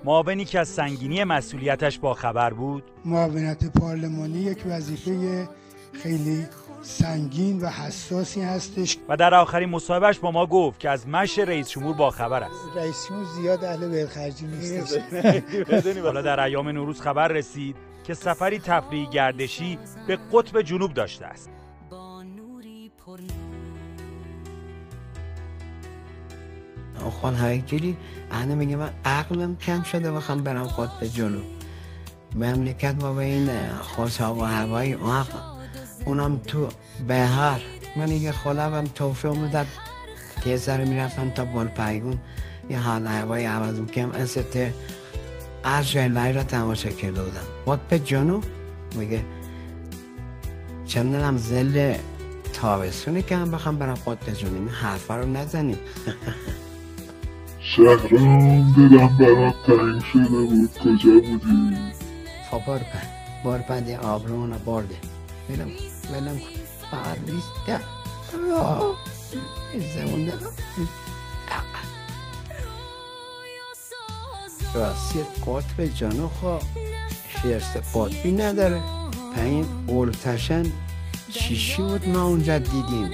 معاونی که از سنگینی مسئولیتش با خبر بود، معاونت پارلمانی یک وظیفه خیلی سنگین و حساسی هستش و در آخرین مصاحبهش با ما گفت که از مشی رئیس جمهور با خبر است. رئیس جمهور زیاد اهل ولخرجی نیستش. حالا در ایام نوروز خبر رسید که سفری تفریحی گردشی به قطب جنوب داشته است. خان هایگیری انا میگه من عقلم کم شده بخوام برم قطب جنوب. مملکت با این خوشاب و هوایی اونم تو بهار من دیگه خودم توفیق میداد که سر میرفتم تا بلپایگون یه حال هوایی عوض میکنم انسته از جلوی را تماشا کرده بودم. قطب جنوب میگه چندم زل تابستونی که هم بخوام برم قطب جنوب این حرفا رو نزنیم. شهرام دلم برات تنگ شده بود کجا بودی؟ خب بارپند آبرون برده ولم فقط نیست زمون دلم راستی قطب جنوب خواه شرست قطبی نداره پایین اولتشن چیشی بود ما اونجا دیدیم